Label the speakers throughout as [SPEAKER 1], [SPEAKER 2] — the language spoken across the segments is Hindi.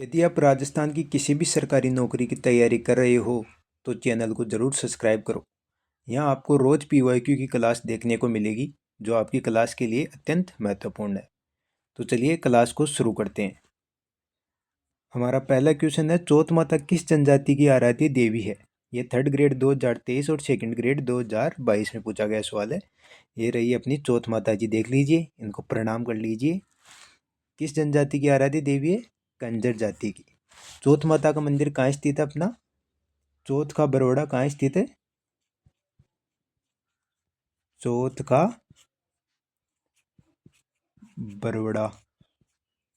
[SPEAKER 1] यदि आप राजस्थान की किसी भी सरकारी नौकरी की तैयारी कर रहे हो तो चैनल को ज़रूर सब्सक्राइब करो। यहाँ आपको रोज़ पीवाईक्यू की क्लास देखने को मिलेगी जो आपकी क्लास के लिए अत्यंत महत्वपूर्ण है। तो चलिए क्लास को शुरू करते हैं। हमारा पहला क्वेश्चन है, चौथ माता किस जनजाति की आराध्य देवी है? ये थर्ड ग्रेड 2023 और सेकंड ग्रेड 2022 में पूछा गया सवाल है। ये रही अपनी चौथ माता जी, देख लीजिए, इनको प्रणाम कर लीजिए। किस जनजाति की आराध्य देवी है? कंजर जाति की। चौथ माता का मंदिर कहाँ स्थित है अपना? चौथ का बरोड़ा कहाँ स्थित है? चौथ का बरोड़ा।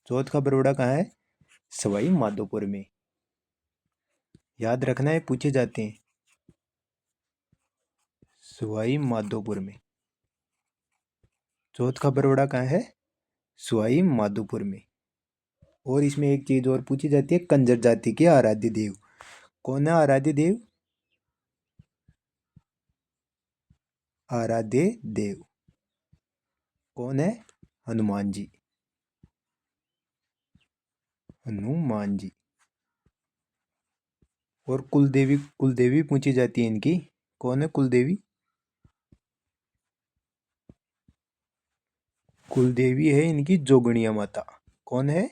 [SPEAKER 1] चौथ का बरोड़ा कहाँ है? सवाई माधोपुर में। याद रखना है, पूछे जाते हैं। सवाई माधोपुर में। चौथ का बरोड़ा कहाँ है? सवाई माधोपुर में। और इसमें एक चीज और पूछी जाती है, कंजर जाति के आराध्य देव कौन है? आराध्य देव, आराध्य देव कौन है? हनुमान जी। हनुमान जी। और कुलदेवी, कुलदेवी पूछी जाती है इनकी, कौन है कुलदेवी? कुलदेवी है इनकी जोगणिया माता। कौन है?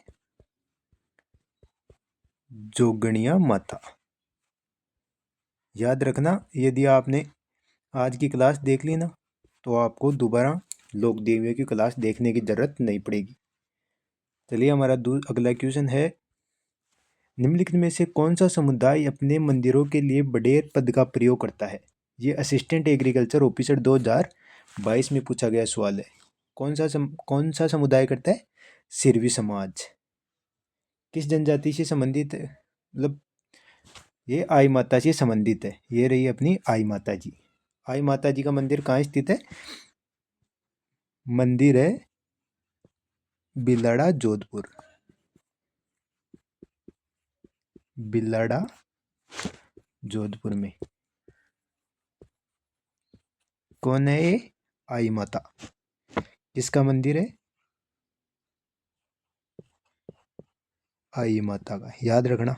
[SPEAKER 1] जोगणिया माता। याद रखना, यदि आपने आज की क्लास देख ली ना तो आपको दोबारा लोक देवियों की क्लास देखने की जरूरत नहीं पड़ेगी। चलिए, हमारा अगला क्वेश्चन है, निम्नलिखित में से कौन सा समुदाय अपने मंदिरों के लिए बडेर पद का प्रयोग करता है? ये असिस्टेंट एग्रीकल्चर ऑफिसर 2022 में पूछा गया सवाल है। कौन सा समुदाय करता है? सिरवी समाज। किस जनजाति से संबंधित है? मतलब ये आई माता से संबंधित है। ये रही अपनी आई माता जी। आई माता जी का मंदिर कहाँ स्थित है? मंदिर है बिलाड़ा, जोधपुर। बिलाड़ा, जोधपुर में। कौन है ये? आई माता। किसका मंदिर है? आई माता का। याद रखना,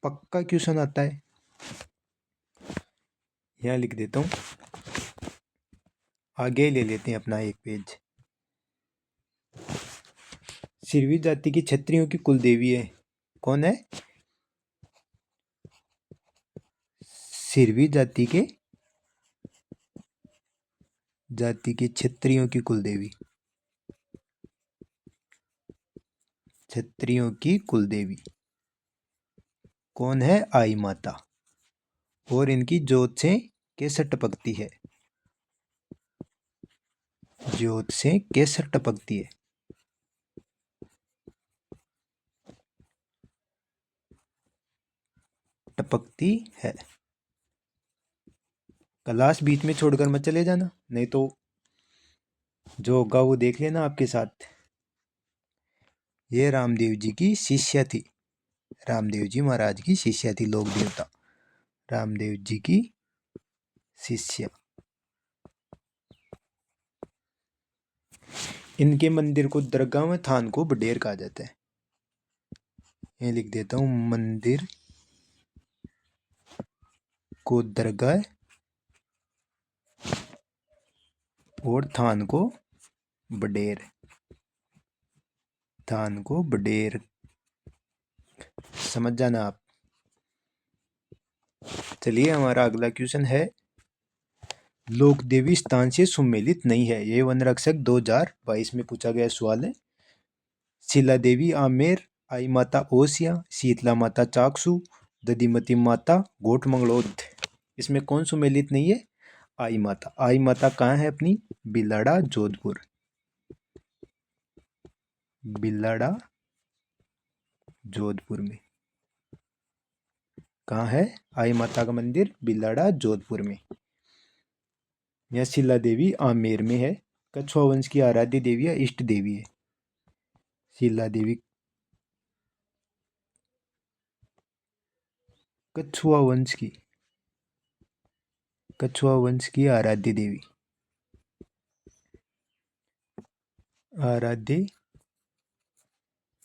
[SPEAKER 1] पक्का क्वेश्चन आता है। यहाँ लिख देता हूँ, आगे ले लेते हैं अपना एक पेज। सिरवी जाति की क्षत्रियों की कुल देवी है। कौन है? सिरवी जाति के क्षत्रियों की कुल देवी। क्षत्रियों की कुल देवी कौन है? आई माता। और इनकी जोत से कैसे टपकती है? जोत से कैसे टपकती है? टपकती है। क्लास बीच में छोड़कर मत चले जाना, नहीं तो जो होगा वो देख लेना आपके साथ। ये रामदेव जी की शिष्या थी। रामदेव जी महाराज की शिष्या थी, लोक देवता रामदेव जी की शिष्या। इनके मंदिर को दरगाह में थान को बडेर कहा जाता है। ये लिख देता हूँ, मंदिर को दरगाह और थान को बडेर। थान को बडेर, समझ जाना आप। चलिए, हमारा अगला क्वेश्चन है, लोक देवी स्थान से सुमेलित नहीं है। ये वन रक्षक 2022 में पूछा गया सवाल है। शिला देवी आमेर, आई माता ओसिया, शीतला माता चाकसू, दधिमती माता गोट मंगलोद। इसमें कौन सुमेलित नहीं है? आई माता। आई माता कहाँ है अपनी? बिलाड़ा, जोधपुर। बिलाड़ा, जोधपुर में। कहाँ है आई माता का मंदिर? बिलाड़ा, जोधपुर में। यह शिला देवी आमेर में है। कछुआ वंश की आराध्य देवी है, इष्ट देवी है। शिला देवी कछुआ वंश की, कछुआ वंश की आराध्य देवी, आराध्य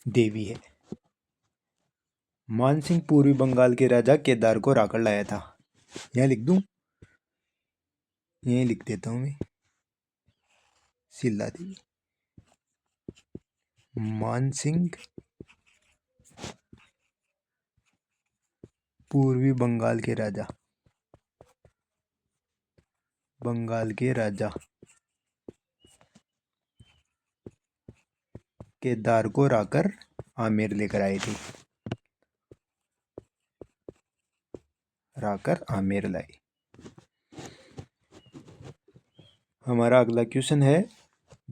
[SPEAKER 1] देवी है। मानसिंह पूर्वी बंगाल के राजा केदार को राकर लाया था। यहाँ लिख दूं, यहीं लिख देता हूँ मैं, सिल्ला देवी। मानसिंह पूर्वी बंगाल के राजा, बंगाल के राजा केदार को राकर आमेर लेकर आए थे, राकर आमेर लाए। हमारा अगला क्वेश्चन है,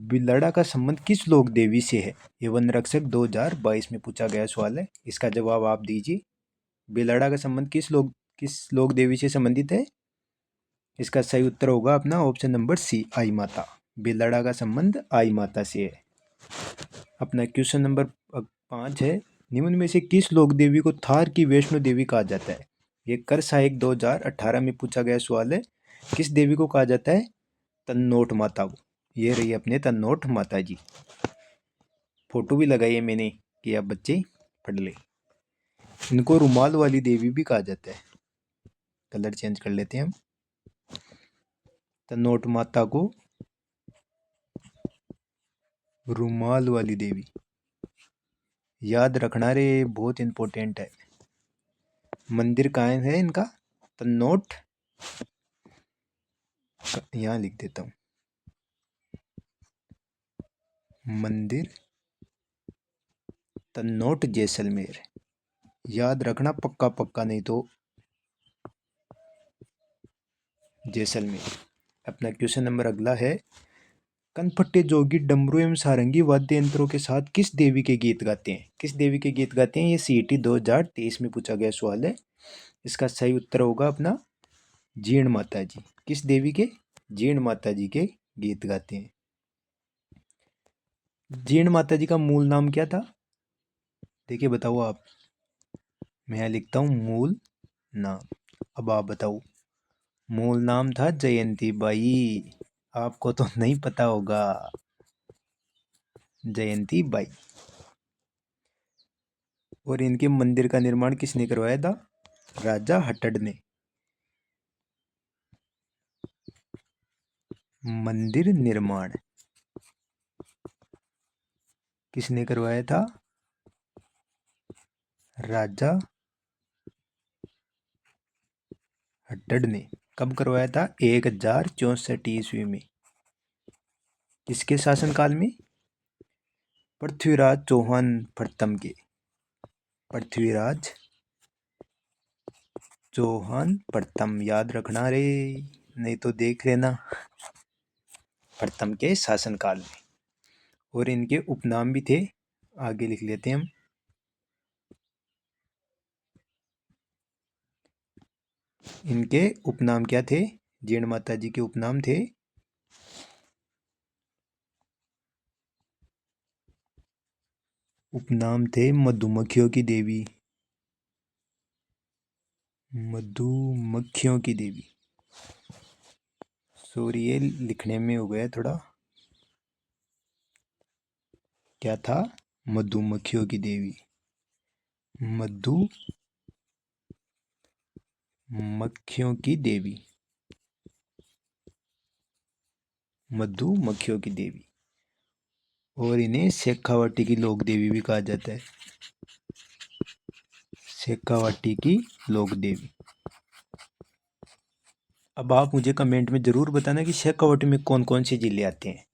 [SPEAKER 1] बिलड़ा का संबंध किस लोक देवी से है? ये वन रक्षक 2022 में पूछा गया सवाल है, इसका जवाब आप दीजिए। बिलड़ा का संबंध किस लोक देवी से संबंधित है? इसका सही उत्तर होगा अपना ऑप्शन नंबर सी, आई माता। बिलड़ा का संबंध आई माता से है। अपना क्वेश्चन नंबर 5 है, निम्न में से किस लोक देवी को थार की वैष्णो देवी कहा जाता है? ये कर सहायक 2018 में पूछा गया सवाल है। किस देवी को कहा जाता है? तन्नोट माता को। ये रही अपने तन्नोट माता जी। फोटो भी लगाई है मैंने कि आप बच्चे पढ़ ले। इनको रुमाल वाली देवी भी कहा जाता है। कलर चेंज कर लेते हैं हम। तन्नोट माता को रुमाल वाली देवी याद रखना रे, बहुत इंपॉर्टेंट है। मंदिर कहाँ है इनका? तन्नोट, यहाँ लिख देता हूँ, मंदिर तन्नोट जैसलमेर। याद रखना पक्का पक्का, नहीं तो जैसलमेर। अपना क्वेश्चन नंबर अगला है, कनफट्टे जोगी डमरू एवं सारंगी वाद्य यंत्रों के साथ किस देवी के गीत गाते हैं? किस देवी के गीत गाते हैं? ये सीईटी 2023 में पूछा गया सवाल है। इसका सही उत्तर होगा अपना जीण माता जी। किस देवी के? जीण माता जी के गीत गाते हैं। जीण माता जी का मूल नाम क्या था? देखिए बताओ आप। मैं यहाँ लिखता हूँ मूल नाम, अब आप बताओ। मूल नाम था जयंती बाई। आपको तो नहीं पता होगा, जयंती बाई। और इनके मंदिर का निर्माण किसने करवाया था? राजा हटड़ ने। मंदिर निर्माण किसने करवाया था? राजा हटड़ ने। कब करवाया था? 1064 ईस्वी में। किसके शासनकाल में? पृथ्वीराज चौहान प्रथम के। पृथ्वीराज चौहान प्रथम, याद रखना रे, नहीं तो देख लेना। प्रथम के शासनकाल में। और इनके उपनाम भी थे, आगे लिख लेते हैं हम। इनके उपनाम क्या थे? जीण माता जी के उपनाम थे मधुमक्खियों की देवी। मधुमक्खियों की देवी। सॉरी, ये लिखने में हो गया थोड़ा। क्या था? मधुमक्खियों की देवी। मधुमक्खियों की देवी। मधुमक्खियों की देवी। और इन्हें शेखावाटी की लोक देवी भी कहा जाता है। शेखावाटी की लोक देवी। अब आप मुझे कमेंट में जरूर बताना कि शेखावाटी में कौन कौन से जिले आते हैं।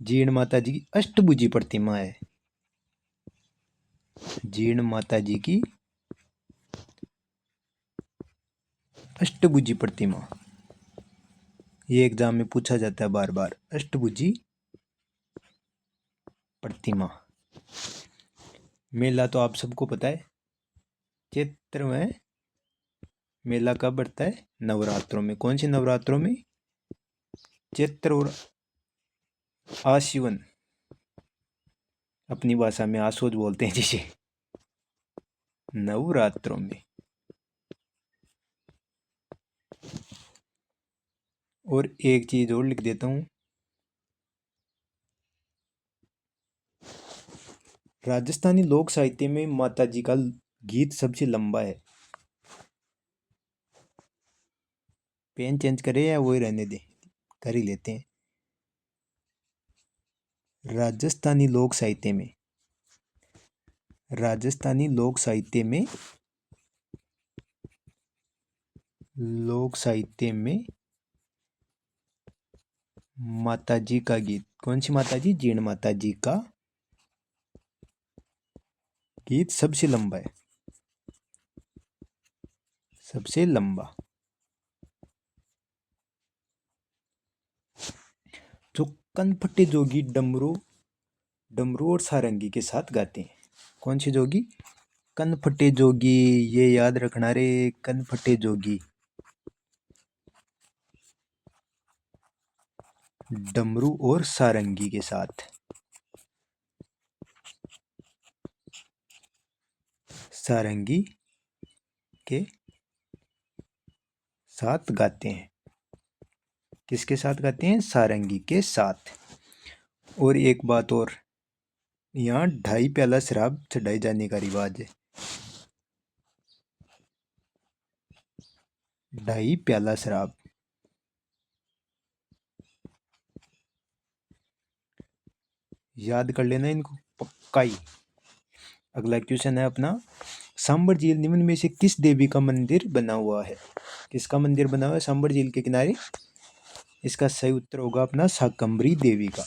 [SPEAKER 1] जीण माता जी की अष्टभुजी प्रतिमा है। जीण माता जी की अष्टभुजी प्रतिमा, ये एग्जाम में पूछा जाता है बार बार। अष्टभुजी प्रतिमा। मेला तो आप सबको पता है, चैत्र में मेला कब बढ़ता है? नवरात्रों में। कौन से नवरात्रों में? चैत्र और आश्विन, अपनी भाषा में आसोज बोलते हैं जिसे, नवरात्रों में। और एक चीज और लिख देता हूं, राजस्थानी लोक साहित्य में माता जी का गीत सबसे लंबा है। पेन चेंज करें या वही रहने दें? कर ही लेते हैं। राजस्थानी लोक साहित्य में राजस्थानी लोक साहित्य में माता जी का गीत, कौन सी माता जी? जीण माता जी का गीत सबसे लंबा है। सबसे लंबा। जो कनफटे जोगी डमरू डमरू और सारंगी के साथ गाते हैं। कौन सी जोगी? कनफटे जोगी। ये याद रखना रे, कनफटे जोगी डमरू और सारंगी के साथ। सारंगी के साथ गाते हैं। किसके साथ गाते हैं? सारंगी के साथ। और एक बात और, यहाँ 2.5 प्याला शराब चढ़ाए जाने का रिवाज है। 2.5 प्याला शराब। याद कर लेना इनको पक्का ही। अगला क्वेश्चन है अपना, सांबर झील निम्न में से किस देवी का मंदिर बना हुआ है? किसका मंदिर बना हुआ है सांबर झील के किनारे? इसका सही उत्तर होगा अपना शाकंभरी देवी का।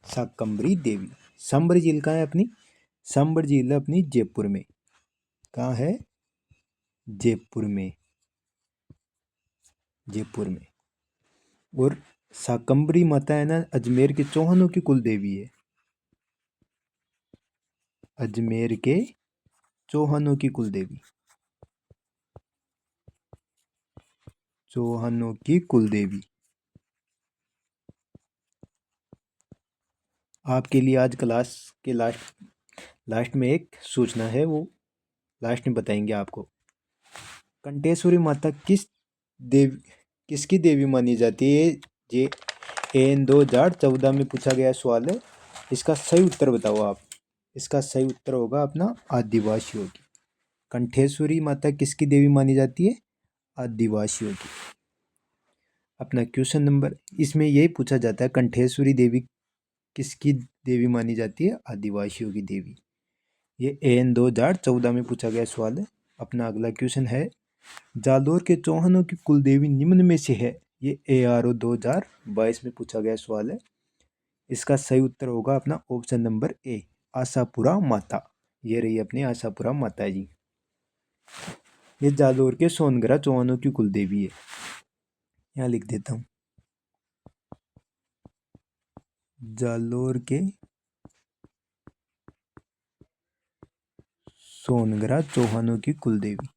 [SPEAKER 1] शाकंभरी देवी। सांबर झील कहाँ है अपनी? सांबर झील है अपनी जयपुर में। कहाँ है? जयपुर में। जयपुर में। और शाकंभरी माता है ना, अजमेर के चौहानों की कुल देवी है। अजमेर के चौहानों की कुल देवी। चौहानों की कुल देवी। आपके लिए आज क्लास के लास्ट में एक सूचना है, वो लास्ट में बताएंगे आपको। कंटेश्वरी माता किसकी देवी मानी जाती है? ये एन 2014 में पूछा गया सवाल है। इसका सही उत्तर बताओ आप। इसका सही उत्तर होगा अपना आदिवासियों की। कंठेश्वरी माता किसकी देवी मानी जाती है? आदिवासियों की। अपना क्वेश्चन नंबर, इसमें यही पूछा जाता है कंठेश्वरी देवी किसकी देवी मानी जाती है? आदिवासियों की देवी। ये एन 2014 में पूछा गया सवाल है। अपना अगला क्वेश्चन है, जालोर के चौहानों की कुलदेवी निम्न में से है? ये ARO 2022 में पूछा गया सवाल है। इसका सही उत्तर होगा अपना ऑप्शन नंबर ए, आशापुरा माता। ये रही अपनी आशापुरा माता जी। ये जालोर के सोनगरा चौहानों की कुलदेवी है। यहाँ लिख देता हूँ, जालोर के सोनगरा चौहानों की कुलदेवी।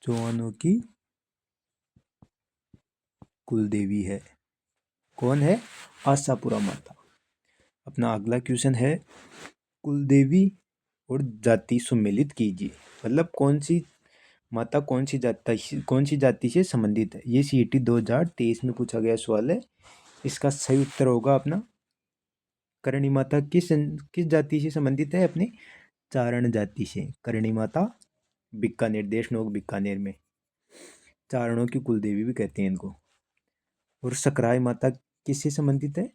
[SPEAKER 1] चौहानों की कुलदेवी है। कौन है? आशापुरा माता। अपना अगला क्वेश्चन है, कुलदेवी और जाति सुमेलित कीजिए। मतलब कौन सी माता कौन सी जाति से संबंधित है? ये CET 2023 में पूछा गया सवाल है। इसका सही उत्तर होगा अपना करणी माता किस जाति से संबंधित है? अपनी चारण जाति से। करणी माता बीकानेर, देशनोक बीकानेर में। चारणों की कुलदेवी भी कहते हैं इनको। और सकराय माता किससे संबंधित है?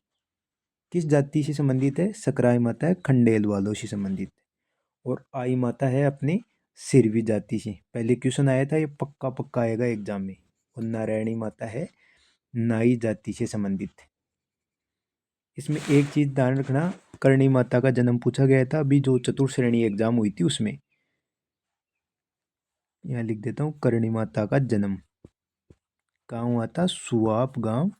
[SPEAKER 1] किस जाति से संबंधित है? सकराय माता है खंडेल वालों से संबंधित है। और आई माता है अपने सिरवी जाति से। पहले क्वेश्चन आया था, ये पक्का पक्का आएगा एग्जाम में। और नारायणी माता है नाई जाति से संबंधित। इसमें एक चीज ध्यान रखना, करणी माता का जन्म पूछा गया था अभी जो चतुर्श्रेणी एग्जाम हुई थी उसमें। यहाँ लिख देता हूँ, करणी माता का जन्म कहाँ हुआ था? सुआप गांव।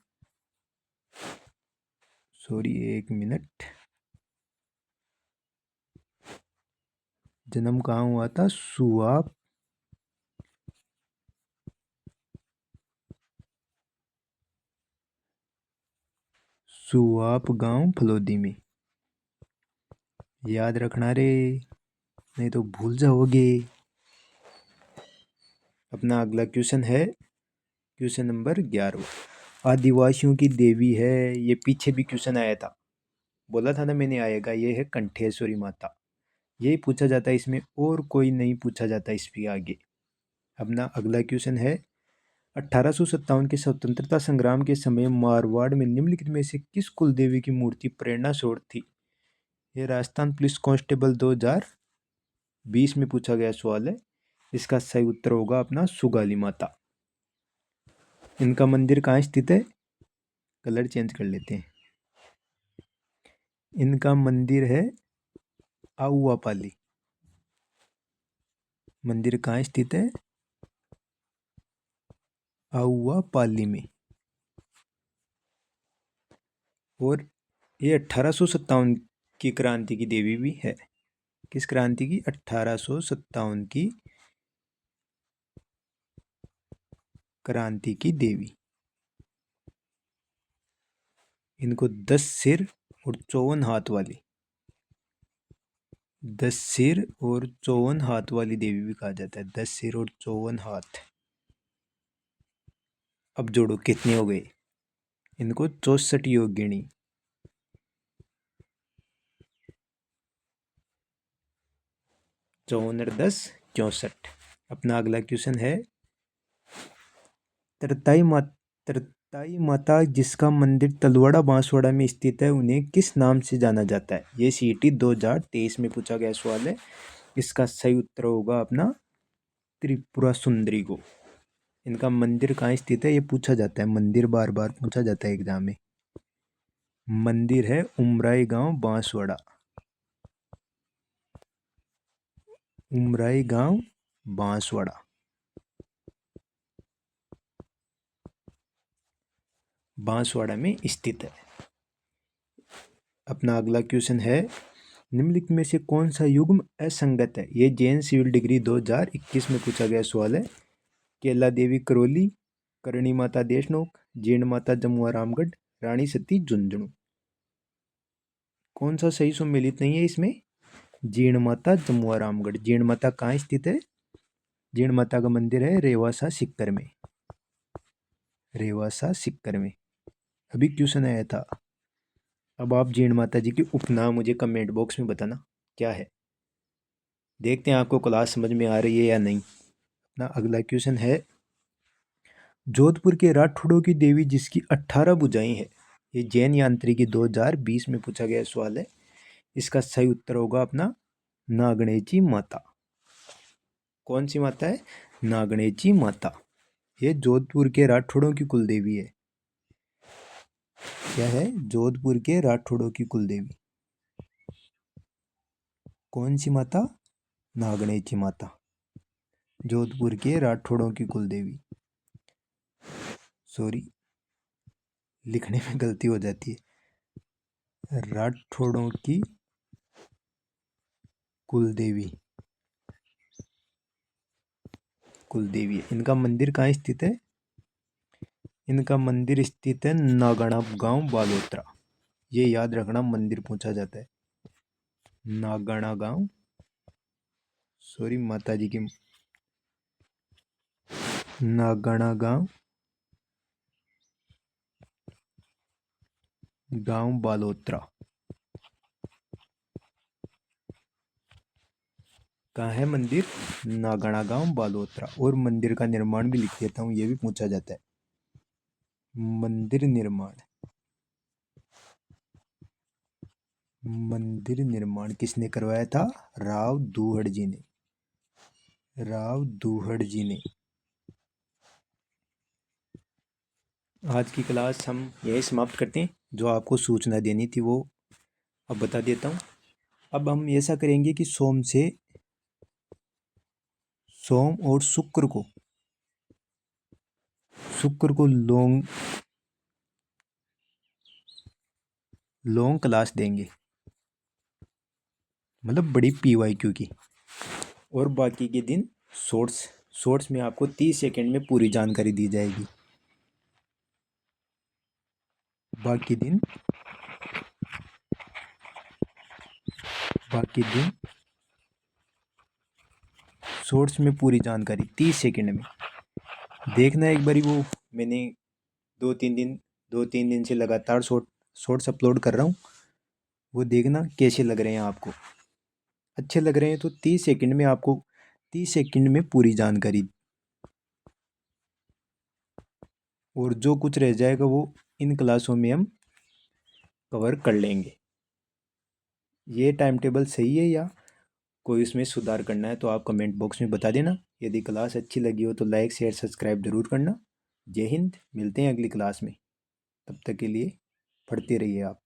[SPEAKER 1] सॉरी, एक मिनट। जन्म कहाँ हुआ था? सुआप गांव फलोदी में। याद रखना रे, नहीं तो भूल जाओगे। अपना अगला क्वेश्चन है क्वेश्चन नंबर 11। आदिवासियों की देवी है, ये पीछे भी क्वेश्चन आया था। बोला था ना मैंने आएगा, ये है कंठेश्वरी माता। यही पूछा जाता है इसमें, और कोई नहीं पूछा जाता इसके आगे। अपना अगला क्वेश्चन है, 1857 के स्वतंत्रता संग्राम के समय मारवाड़ में निम्नलिखित में से किस कुल देवी की मूर्ति प्रेरणा स्रोत थी? ये राजस्थान पुलिस कांस्टेबल 2020 में पूछा गया सवाल है। इसका सही उत्तर होगा अपना सुगाली माता। इनका मंदिर कहाँ स्थित है? कलर चेंज कर लेते हैं। इनका मंदिर है आउवापाली। मंदिर कहाँ स्थित है? आउवापाली में। और ये 1857 की क्रांति की देवी भी है। किस क्रांति की? 1857 की क्रांति की देवी। इनको 10 सिर और 54 हाथ वाली, 10 सिर और 54 हाथ वाली देवी भी कहा जाता है। 10 सिर और 54 हाथ। अब जोड़ो कितने हो गए? इनको 64 योगिनी। 54 और 10 64। अपना अगला क्वेश्चन है, तरताई माता जिसका मंदिर तलवाड़ा बांसवाड़ा में स्थित है, उन्हें किस नाम से जाना जाता है? ये CET 2023 में पूछा गया सवाल है। इसका सही उत्तर होगा अपना त्रिपुरा सुंदरी को। इनका मंदिर कहाँ स्थित है? ये पूछा जाता है, मंदिर बार बार पूछा जाता है एग्जाम में। मंदिर है उमराई गांव बांसवाड़ा। उमराई गांव बांसवाड़ा। बांसवाड़ा में स्थित है। अपना अगला क्वेश्चन है, निम्नलिखित में से कौन सा युग्म असंगत है? ये जैन सिविल डिग्री 2021 में पूछा गया सवाल है। केला देवी करौली, करणी माता देशनोक, जीण माता जमुआ रामगढ़, रानी सती झुंझुनू। कौन सा सही सम्मिलित नहीं है इसमें? जीण माता जमुआ रामगढ़। जीण माता कहाँ स्थित है? जीण माता का मंदिर है रेवासा सिक्कर में। रेवासा सिक्कर में अभी क्वेश्चन आया था। अब आप जीण माता जी की उपनाम मुझे कमेंट बॉक्स में बताना क्या है। देखते हैं आपको क्लास समझ में आ रही है या नहीं। अपना अगला क्वेश्चन है, जोधपुर के राठौड़ों की देवी जिसकी 18 भुजाएं हैं। ये जैन यांत्रिकी 2020 में पूछा गया सवाल है। इसका सही उत्तर होगा अपना नागणेची माता। कौन सी माता है? नागणेची माता। ये जोधपुर के राठौड़ों की कुल देवी है। क्या है? जोधपुर के राठौड़ों की कुल देवी। कौन सी माता? नागणेची माता, जोधपुर के राठौड़ों की कुल देवी। सॉरी, लिखने में गलती हो जाती है। राठौड़ों की कुल देवी, कुल देवी। इनका मंदिर कहाँ स्थित है? इनका मंदिर स्थित है नागणा गांव बालोतरा। ये याद रखना, मंदिर पूछा जाता है। नागणा गांव, सॉरी माता जी की, नागणा गांव, गांव बालोतरा। कहाँ है मंदिर? नागणा गांव बालोतरा। और मंदिर का निर्माण भी लिख देता हूँ, ये भी पूछा जाता है। मंदिर निर्माण, मंदिर निर्माण किसने करवाया था? राव दुहड़ जी ने। राव दुहड़ जी ने। आज की क्लास हम यही समाप्त करते हैं। जो आपको सूचना देनी थी वो अब बता देता हूँ। अब हम ऐसा करेंगे कि सोम और शुक्र को लॉन्ग क्लास देंगे, मतलब बड़ी PYQ की। और बाकी के दिन शॉर्ट्स में आपको 30 सेकंड में पूरी जानकारी दी जाएगी। बाकी दिन शॉर्ट्स में पूरी जानकारी 30 सेकंड में। देखना एक बारी, वो मैंने 2-3 दिन से लगातार शॉर्ट्स अपलोड कर रहा हूँ। वो देखना कैसे लग रहे हैं आपको। अच्छे लग रहे हैं तो 30 सेकंड में आपको 30 सेकंड में पूरी जानकारी, और जो कुछ रह जाएगा वो इन क्लासों में हम कवर कर लेंगे। ये टाइम टेबल सही है या कोई उसमें सुधार करना है तो आप कमेंट बॉक्स में बता देना। यदि क्लास अच्छी लगी हो तो लाइक शेयर सब्सक्राइब जरूर करना। जय हिंद, मिलते हैं अगली क्लास में। तब तक के लिए पढ़ते रहिए आप।